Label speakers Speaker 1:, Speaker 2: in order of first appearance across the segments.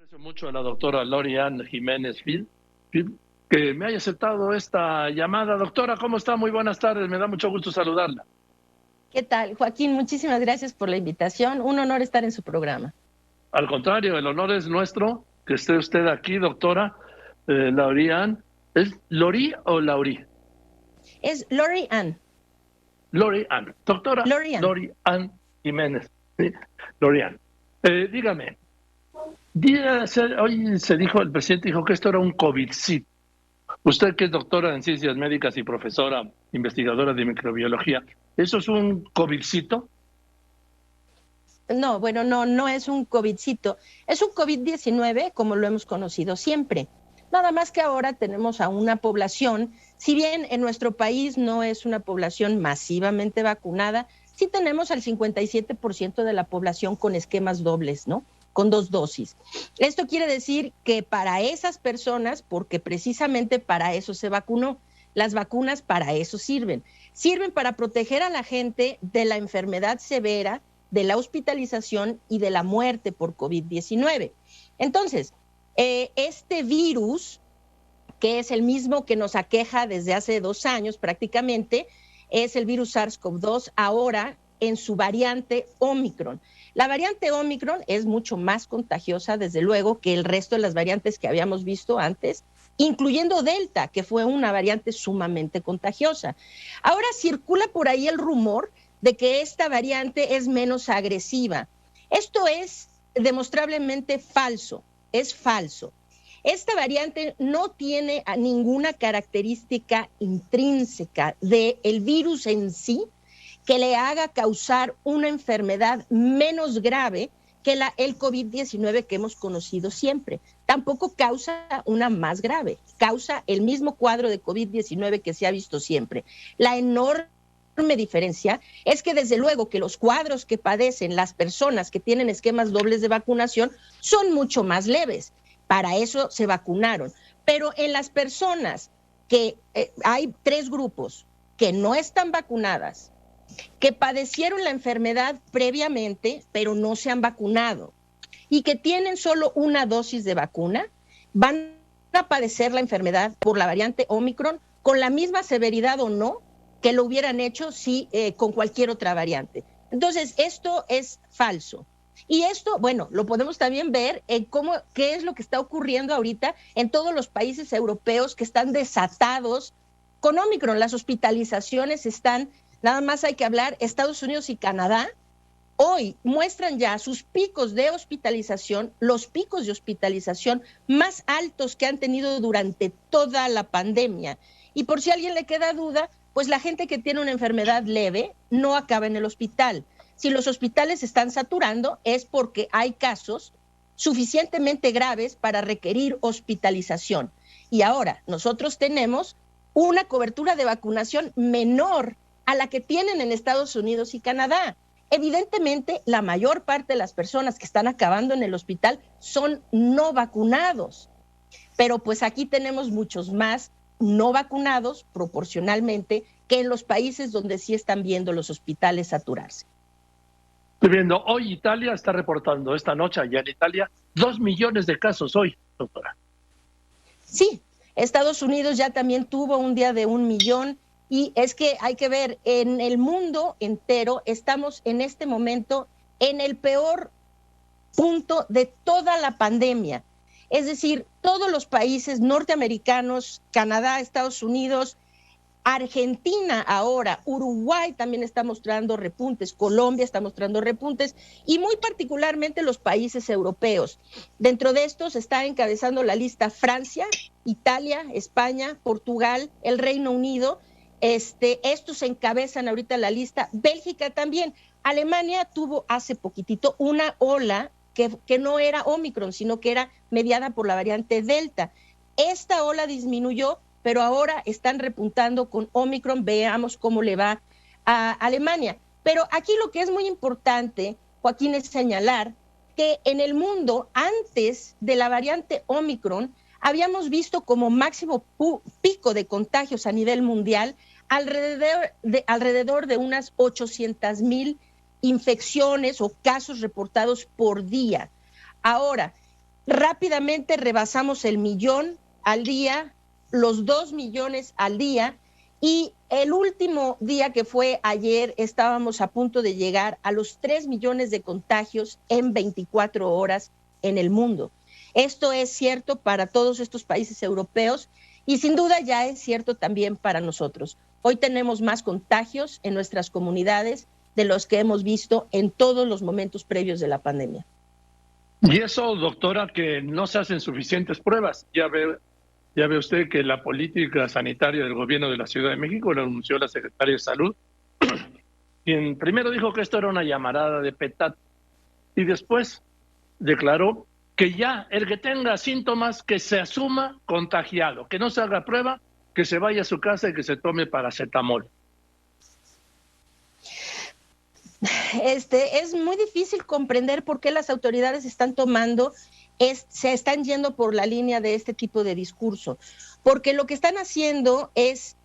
Speaker 1: Aprecio mucho a la doctora Lori-Ann Jiménez que me haya aceptado esta llamada. Doctora, ¿cómo está? Muy buenas tardes, me da mucho gusto saludarla.
Speaker 2: ¿Qué tal, Joaquín? Muchísimas gracias por la invitación. Un honor estar en su programa.
Speaker 1: Al contrario, el honor es nuestro que esté usted aquí, doctora Lori-Ann. ¿Es Lori o Lauri?
Speaker 2: Es Lori-Ann.
Speaker 1: Lori-Ann. Doctora
Speaker 2: Lori-Ann.
Speaker 1: Lori-Ann Jiménez. ¿Sí? Lori-Ann. Dígame, hoy se dijo, el presidente dijo que esto era un COVID-cito. Usted que es doctora en ciencias médicas y profesora investigadora de microbiología, ¿eso es un COVIDcito?
Speaker 2: No, bueno, no es un COVIDcito. Es un COVID-19 como lo hemos conocido siempre. Nada más que ahora tenemos a una población, si bien en nuestro país no es una población masivamente vacunada, sí tenemos al 57% de la población con esquemas dobles, ¿no? Con 2 dosis. Esto quiere decir que para esas personas, porque precisamente para eso se vacunó, las vacunas para eso sirven. Sirven para proteger a la gente de la enfermedad severa, de la hospitalización y de la muerte por COVID-19. Entonces, este virus, que es el mismo que nos aqueja desde hace 2 años prácticamente, es el virus SARS-CoV-2 ahora en su variante Omicron. La variante Omicron es mucho más contagiosa, desde luego, que el resto de las variantes que habíamos visto antes, incluyendo Delta, que fue una variante sumamente contagiosa. Ahora circula por ahí el rumor de que esta variante es menos agresiva. Esto es demostrablemente falso, es falso. Esta variante no tiene ninguna característica intrínseca del virus en sí que le haga causar una enfermedad menos grave que el COVID-19 que hemos conocido siempre. Tampoco causa una más grave, causa el mismo cuadro de COVID-19 que se ha visto siempre. La enorme diferencia es que desde luego que los cuadros que padecen las personas que tienen esquemas dobles de vacunación son mucho más leves. Para eso se vacunaron. Pero en las personas que hay 3 grupos que no están vacunadas, que padecieron la enfermedad previamente, pero no se han vacunado, y que tienen solo una dosis de vacuna, van a padecer la enfermedad por la variante Omicron con la misma severidad o no que lo hubieran hecho si con cualquier otra variante. Entonces, esto es falso. Y esto, bueno, lo podemos también ver en qué es lo que está ocurriendo ahorita en todos los países europeos que están desatados con Omicron. Las hospitalizaciones están, nada más hay que hablar, Estados Unidos y Canadá, hoy muestran ya sus picos de hospitalización, los picos de hospitalización más altos que han tenido durante toda la pandemia. Y por si a alguien le queda duda, pues la gente que tiene una enfermedad leve no acaba en el hospital. Si los hospitales se están saturando es porque hay casos suficientemente graves para requerir hospitalización. Y ahora nosotros tenemos una cobertura de vacunación menor a la que tienen en Estados Unidos y Canadá. Evidentemente, la mayor parte de las personas que están acabando en el hospital son no vacunados, pero pues aquí tenemos muchos más no vacunados proporcionalmente que en los países donde sí están viendo los hospitales saturarse.
Speaker 1: Estoy viendo, hoy Italia está reportando, esta noche allá en Italia, 2 millones de casos hoy, doctora.
Speaker 2: Sí, Estados Unidos ya también tuvo un día de 1 millón, y es que hay que ver, en el mundo entero estamos en este momento en el peor punto de toda la pandemia. Es decir, todos los países norteamericanos, Canadá, Estados Unidos, Argentina ahora, Uruguay también está mostrando repuntes, Colombia está mostrando repuntes, y muy particularmente los países europeos. Dentro de estos está encabezando la lista Francia, Italia, España, Portugal, el Reino Unido. Estos encabezan ahorita la lista. Bélgica también. Alemania tuvo hace poquitito una ola que no era Omicron, sino que era mediada por la variante Delta. Esta ola disminuyó, pero ahora están repuntando con Omicron. Veamos cómo le va a Alemania. Pero aquí lo que es muy importante, Joaquín, es señalar que en el mundo, antes de la variante Omicron, habíamos visto como máximo pico de contagios a nivel mundial alrededor de unas 800,000 infecciones o casos reportados por día. Ahora, Rápidamente rebasamos el 1,000,000 al día, los 2 millones al día, y el último día, que fue ayer, estábamos a punto de llegar a los 3 millones de contagios en 24 horas en el mundo. Esto es cierto para todos estos países europeos y sin duda ya es cierto también para nosotros. Hoy tenemos más contagios en nuestras comunidades de los que hemos visto en todos los momentos previos de la pandemia.
Speaker 1: Y eso, doctora, que no se hacen suficientes pruebas. Ya ve usted que la política sanitaria del gobierno de la Ciudad de México lo anunció la secretaria de Salud, quien primero dijo que esto era una llamarada de petate y después declaró que ya el que tenga síntomas que se asuma contagiado, que no se haga prueba, que se vaya a su casa y que se tome paracetamol.
Speaker 2: Es muy difícil comprender por qué las autoridades se están yendo por la línea de este tipo de discurso, porque lo que están haciendo es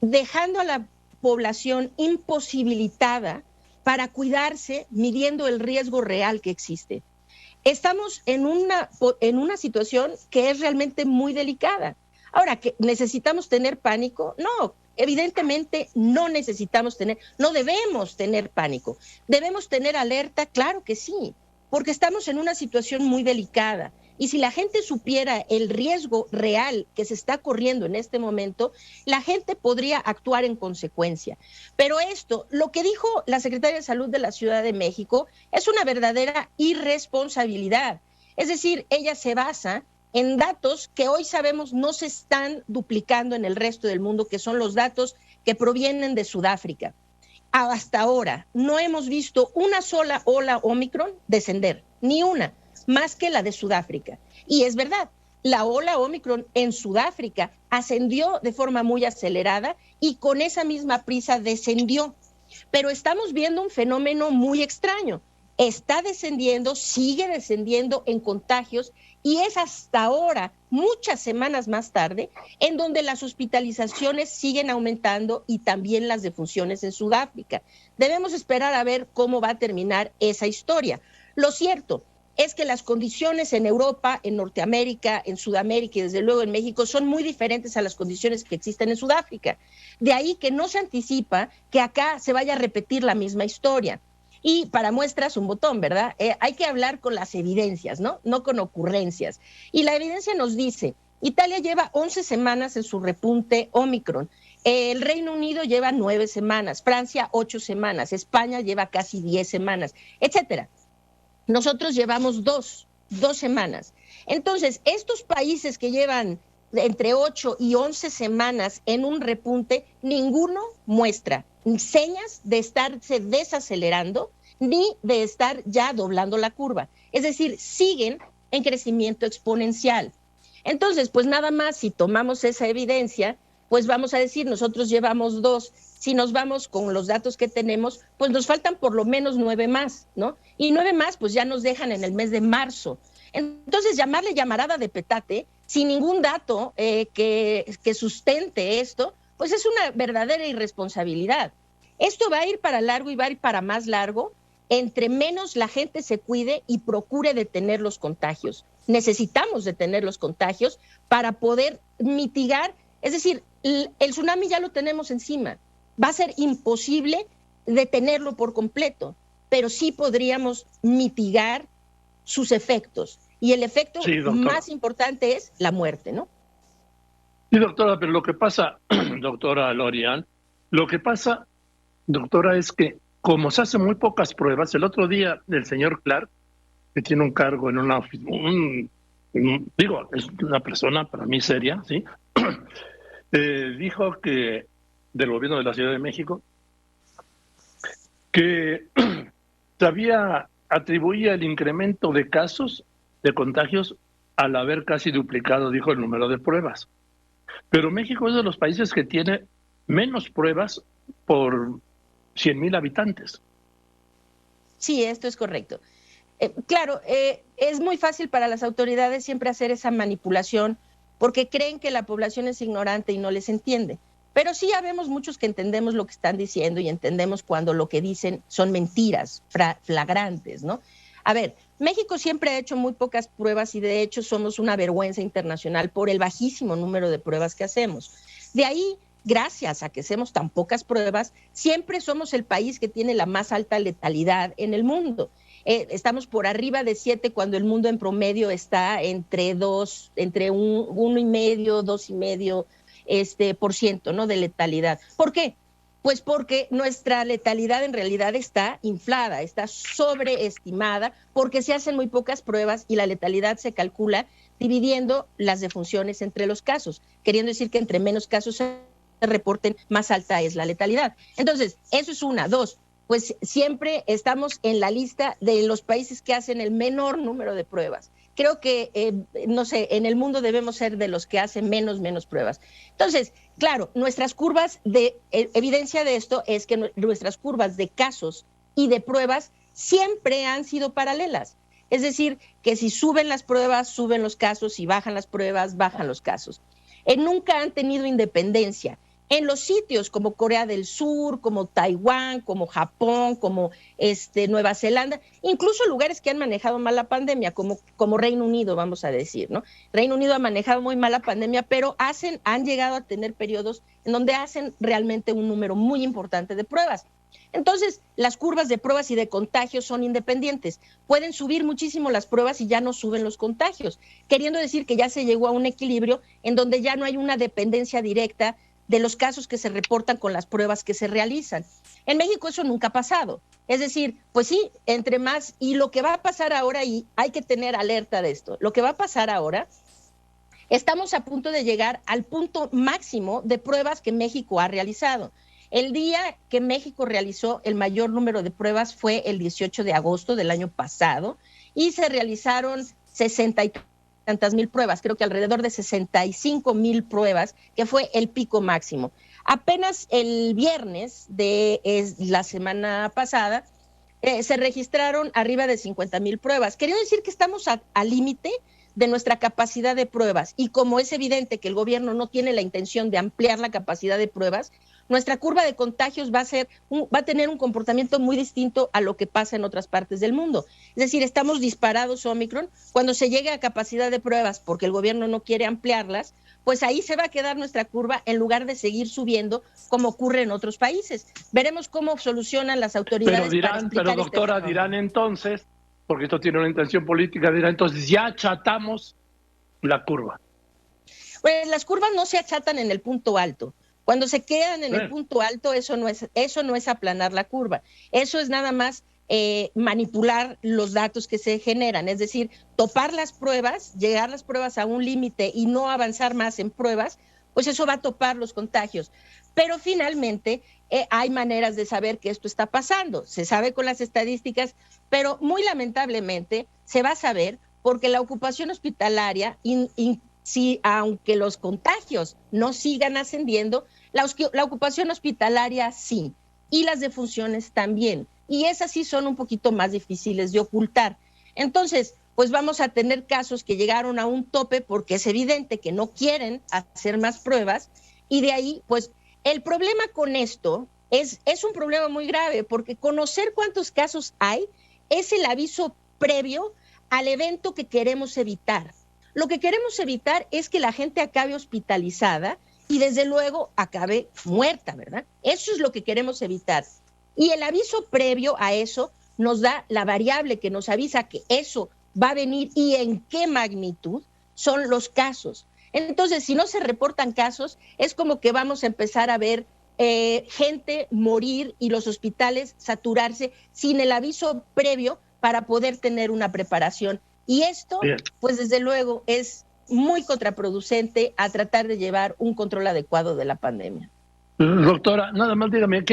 Speaker 2: dejando a la población imposibilitada para cuidarse, midiendo el riesgo real que existe. Estamos en una situación que es realmente muy delicada. Ahora, ¿que necesitamos tener pánico? No, evidentemente no debemos tener pánico. ¿Debemos tener alerta? Claro que sí, porque estamos en una situación muy delicada. Y si la gente supiera el riesgo real que se está corriendo en este momento, la gente podría actuar en consecuencia. Pero lo que dijo la secretaria de Salud de la Ciudad de México, es una verdadera irresponsabilidad. Es decir, ella se basa en datos que hoy sabemos no se están duplicando en el resto del mundo, que son los datos que provienen de Sudáfrica. Hasta ahora no hemos visto una sola ola Omicron descender, ni una, más que la de Sudáfrica. Y es verdad, la ola Omicron en Sudáfrica ascendió de forma muy acelerada y con esa misma prisa descendió. Pero estamos viendo un fenómeno muy extraño. Está descendiendo, sigue descendiendo en contagios, y es hasta ahora, muchas semanas más tarde, en donde las hospitalizaciones siguen aumentando y también las defunciones en Sudáfrica. Debemos esperar a ver cómo va a terminar esa historia. Lo cierto es que las condiciones en Europa, en Norteamérica, en Sudamérica y desde luego en México son muy diferentes a las condiciones que existen en Sudáfrica. De ahí que no se anticipa que acá se vaya a repetir la misma historia. Y para muestras un botón, ¿verdad? Hay que hablar con las evidencias, ¿no? No con ocurrencias. Y la evidencia nos dice, Italia lleva 11 semanas en su repunte Omicron, el Reino Unido lleva 9 semanas, Francia 8 semanas, España lleva casi 10 semanas, etcétera. Nosotros llevamos dos semanas. Entonces, estos países que llevan entre 8 y 11 semanas en un repunte, ninguno muestra señas de estarse desacelerando ni de estar ya doblando la curva. Es decir, siguen en crecimiento exponencial. Entonces, pues nada más, si tomamos esa evidencia, pues vamos a decir, nosotros llevamos 2. Si nos vamos con los datos que tenemos, pues nos faltan por lo menos 9 más, ¿no? Y 9 más, pues ya nos dejan en el mes de marzo. Entonces, llamarle llamarada de petate, sin ningún dato que sustente esto, pues es una verdadera irresponsabilidad. Esto va a ir para largo y va a ir para más largo, entre menos la gente se cuide y procure detener los contagios. Necesitamos detener los contagios para poder mitigar, es decir, el tsunami ya lo tenemos encima. Va a ser imposible detenerlo por completo, pero sí podríamos mitigar sus efectos. Y el efecto más importante es la muerte, ¿no?
Speaker 1: Sí, doctora, pero lo que pasa, doctora Lorian, lo que pasa, doctora, es que como se hacen muy pocas pruebas, el otro día el señor Clark, que tiene un cargo en una es una persona para mí seria, ¿sí? Dijo que del gobierno de la Ciudad de México que atribuía el incremento de casos de contagios al haber casi duplicado, dijo, el número de pruebas. Pero México es de los países que tiene menos pruebas por 100,000 habitantes.
Speaker 2: Sí, esto es correcto. Claro, es muy fácil para las autoridades siempre hacer esa manipulación porque creen que la población es ignorante y no les entiende. Pero sí habemos muchos que entendemos lo que están diciendo y entendemos cuando lo que dicen son mentiras flagrantes, ¿no? A ver, México siempre ha hecho muy pocas pruebas y de hecho somos una vergüenza internacional por el bajísimo número de pruebas que hacemos. De ahí, gracias a que hacemos tan pocas pruebas, siempre somos el país que tiene la más alta letalidad en el mundo. Estamos por arriba de 7 cuando el mundo en promedio está entre 2, entre 1,5, 2,5%, ¿no? De letalidad. ¿Por qué? Pues porque nuestra letalidad en realidad está inflada, está sobreestimada, porque se hacen muy pocas pruebas y la letalidad se calcula dividiendo las defunciones entre los casos, queriendo decir que entre menos casos se reporten, más alta es la letalidad. Entonces, eso es una. Dos, pues siempre estamos en la lista de los países que hacen el menor número de pruebas. Creo que, no sé, en el mundo debemos ser de los que hacen menos pruebas. Entonces, claro, nuestras curvas de evidencia de esto es que nuestras curvas de casos y de pruebas siempre han sido paralelas. Es decir, que si suben las pruebas, suben los casos, si bajan las pruebas, bajan los casos. Nunca han tenido independencia. En los sitios como Corea del Sur, como Taiwán, como Japón, como Nueva Zelanda, incluso lugares que han manejado mal la pandemia, como Reino Unido, vamos a decir, ¿no? Reino Unido ha manejado muy mal la pandemia, pero han llegado a tener periodos en donde hacen realmente un número muy importante de pruebas. Entonces, las curvas de pruebas y de contagios son independientes. Pueden subir muchísimo las pruebas y ya no suben los contagios, queriendo decir que ya se llegó a un equilibrio en donde ya no hay una dependencia directa de los casos que se reportan con las pruebas que se realizan. En México eso nunca ha pasado. Es decir, pues sí, entre más, y lo que va a pasar ahora, y hay que tener alerta de esto, lo que va a pasar ahora, estamos a punto de llegar al punto máximo de pruebas que México ha realizado. El día que México realizó el mayor número de pruebas fue el 18 de agosto del año pasado y se realizaron 60 y tantas mil pruebas, creo que alrededor de 65,000 pruebas, que fue el pico máximo. Apenas el viernes de la semana pasada se registraron arriba de 50,000 pruebas. Quería decir que estamos al límite de nuestra capacidad de pruebas y como es evidente que el gobierno no tiene la intención de ampliar la capacidad de pruebas, nuestra curva de contagios va a tener un comportamiento muy distinto a lo que pasa en otras partes del mundo. Es decir, estamos disparados Omicron. Cuando se llegue a capacidad de pruebas porque el gobierno no quiere ampliarlas, pues ahí se va a quedar nuestra curva en lugar de seguir subiendo como ocurre en otros países. Veremos cómo solucionan las autoridades.
Speaker 1: Pero doctora, dirán entonces, porque esto tiene una intención política, dirán entonces, ya achatamos la curva.
Speaker 2: Pues las curvas no se achatan en el punto alto. Cuando se quedan en el punto alto, eso no es aplanar la curva. Eso es nada más manipular los datos que se generan. Es decir, topar las pruebas, llegar las pruebas a un límite y no avanzar más en pruebas, pues eso va a topar los contagios. Pero finalmente hay maneras de saber que esto está pasando. Se sabe con las estadísticas, pero muy lamentablemente se va a saber porque la ocupación hospitalaria, si aunque los contagios no sigan ascendiendo, la ocupación hospitalaria sí, y las defunciones también, y esas sí son un poquito más difíciles de ocultar. Entonces, pues vamos a tener casos que llegaron a un tope porque es evidente que no quieren hacer más pruebas, y de ahí, pues, el problema con esto es un problema muy grave, porque conocer cuántos casos hay es el aviso previo al evento que queremos evitar. Lo que queremos evitar es que la gente acabe hospitalizada y desde luego acabe muerta, ¿verdad? Eso es lo que queremos evitar. Y el aviso previo a eso nos da la variable que nos avisa que eso va a venir y en qué magnitud son los casos. Entonces, si no se reportan casos, es como que vamos a empezar a ver gente morir y los hospitales saturarse sin el aviso previo para poder tener una preparación. Y esto, pues desde luego, es muy contraproducente a tratar de llevar un control adecuado de la pandemia.
Speaker 1: Doctora, nada más dígame,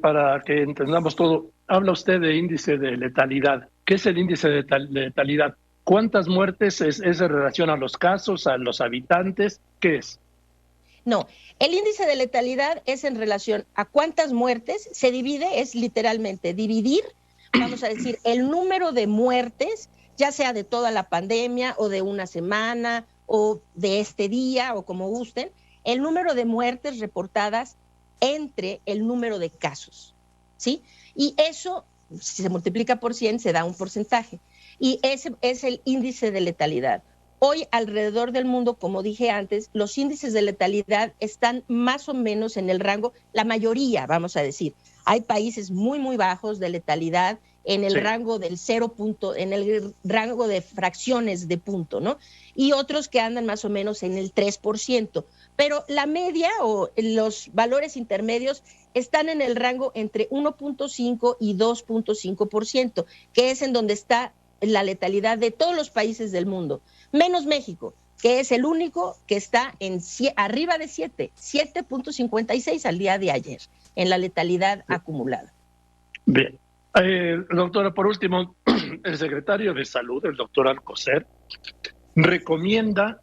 Speaker 1: para que entendamos todo, habla usted de índice de letalidad. ¿Qué es el índice de letalidad? ¿Cuántas muertes es en relación a los casos, a los habitantes? ¿Qué es?
Speaker 2: No, el índice de letalidad es en relación a cuántas muertes se divide, es literalmente dividir, vamos a decir, el número de muertes, ya sea de toda la pandemia o de una semana o de este día o como gusten, el número de muertes reportadas entre el número de casos, ¿sí? Y eso, si se multiplica por 100, se da un porcentaje. y ese es el índice de letalidad. Hoy alrededor del mundo, como dije antes, los índices de letalidad están más o menos en el rango, la mayoría, vamos a decir. Hay países muy, muy bajos de letalidad en el rango del 0 punto, en el rango de fracciones de punto, ¿no? Y otros que andan más o menos en el 3%. Pero la media o los valores intermedios están en el rango entre 1.5 y 2.5%, que es en donde está la letalidad de todos los países del mundo, menos México, que es el único que está en arriba de 7.56 al día de ayer, en la letalidad acumulada.
Speaker 1: Bien. Doctora, por último, el secretario de Salud, el doctor Alcocer, recomienda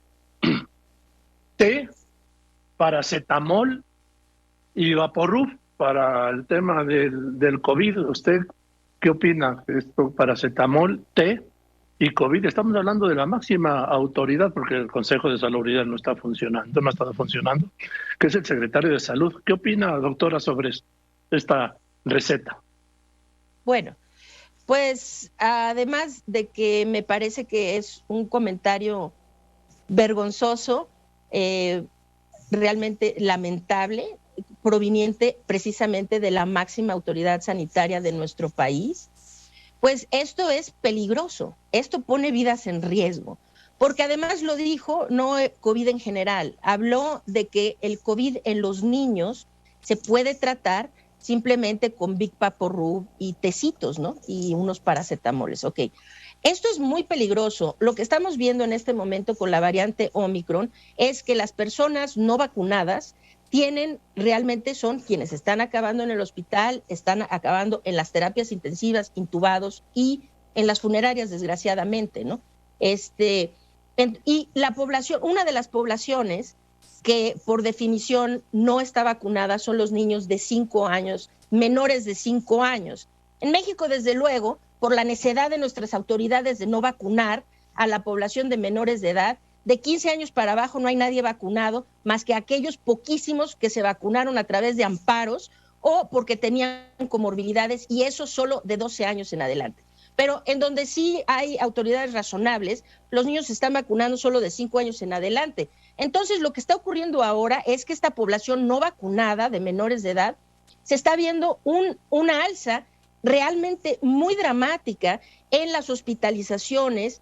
Speaker 1: té, paracetamol y Vaporub para el tema del COVID. ¿Usted qué opina de esto? Paracetamol, té y COVID. Estamos hablando de la máxima autoridad porque el Consejo de Salubridad no está funcionando, no ha estado funcionando, que es el secretario de Salud. ¿Qué opina, doctora, sobre esta receta?
Speaker 2: Bueno, pues además de que me parece que es un comentario vergonzoso, realmente lamentable, proveniente precisamente de la máxima autoridad sanitaria de nuestro país, pues esto es peligroso, esto pone vidas en riesgo, porque además lo dijo, no COVID en general, habló de que el COVID en los niños se puede tratar simplemente con Big Vaporub y tecitos, ¿no? Y unos paracetamoles, ok. Esto es muy peligroso. Lo que estamos viendo en este momento con la variante Omicron es que las personas no vacunadas realmente son quienes están acabando en el hospital, están acabando en las terapias intensivas, intubados y en las funerarias, desgraciadamente, ¿no? Y la población, una de las poblaciones que por definición no está vacunada son los niños de 5 años, menores de 5 años. En México, desde luego, por la necedad de nuestras autoridades de no vacunar a la población de menores de edad, de 15 años para abajo no hay nadie vacunado, más que aquellos poquísimos que se vacunaron a través de amparos o porque tenían comorbilidades, y eso solo de 12 años en adelante. Pero en donde sí hay autoridades razonables, los niños se están vacunando solo de 5 años en adelante. Entonces, lo que está ocurriendo ahora es que esta población no vacunada de menores de edad se está viendo una alza realmente muy dramática en las hospitalizaciones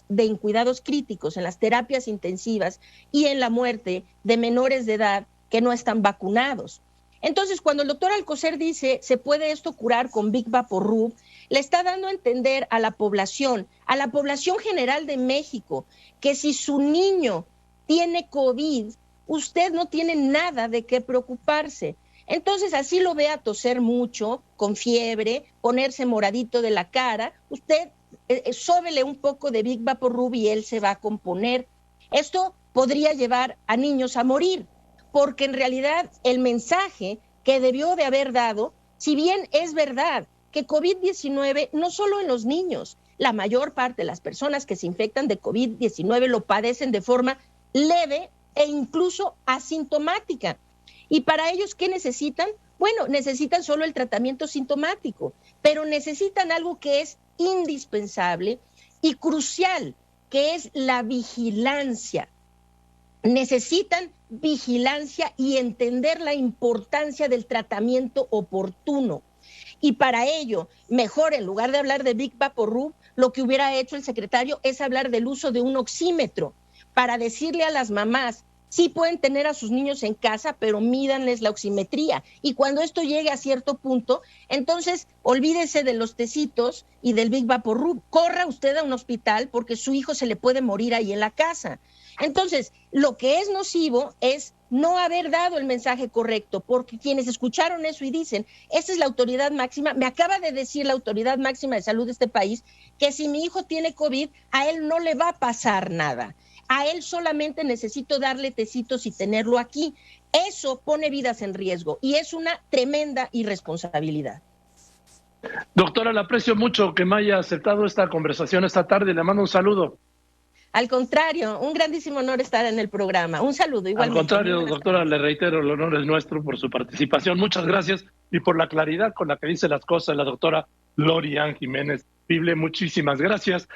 Speaker 2: de cuidados críticos, en las terapias intensivas y en la muerte de menores de edad que no están vacunados. Entonces, cuando el doctor Alcocer dice se puede esto curar con Big Vaporub, le está dando a entender a la población general de México, que si su niño tiene COVID, usted no tiene nada de qué preocuparse. Entonces, así lo ve a toser mucho, con fiebre, ponerse moradito de la cara, usted sóbele un poco de Big Vaporub y él se va a componer. Esto podría llevar a niños a morir, porque en realidad el mensaje que debió de haber dado, si bien es verdad que COVID-19 no solo en los niños, la mayor parte de las personas que se infectan de COVID-19 lo padecen de forma leve e incluso asintomática. Y para ellos, ¿qué necesitan? Bueno, necesitan solo el tratamiento sintomático, pero necesitan algo que es indispensable y crucial, que es la vigilancia. Necesitan vigilancia y entender la importancia del tratamiento oportuno. Y para ello, mejor, en lugar de hablar de Big Vaporub, lo que hubiera hecho el secretario es hablar del uso de un oxímetro para decirle a las mamás: sí pueden tener a sus niños en casa, pero mídanles la oximetría. Y cuando esto llegue a cierto punto, entonces olvídese de los tecitos y del Big Vaporub. Corra usted a un hospital porque su hijo se le puede morir ahí en la casa. Entonces, lo que es nocivo es no haber dado el mensaje correcto, porque quienes escucharon eso y dicen, esta es la autoridad máxima, me acaba de decir la autoridad máxima de salud de este país, que si mi hijo tiene COVID, a él no le va a pasar nada. A él solamente necesito darle tecitos y tenerlo aquí. Eso pone vidas en riesgo y es una tremenda irresponsabilidad.
Speaker 1: Doctora, le aprecio mucho que me haya aceptado esta conversación esta tarde. Le mando un saludo.
Speaker 2: Al contrario, un grandísimo honor estar en el programa. Un saludo, igualmente.
Speaker 1: Al contrario, doctora, le reitero, el honor es nuestro por su participación. Muchas gracias y por la claridad con la que dice las cosas la doctora Lori Ann Jiménez, Bible, muchísimas gracias.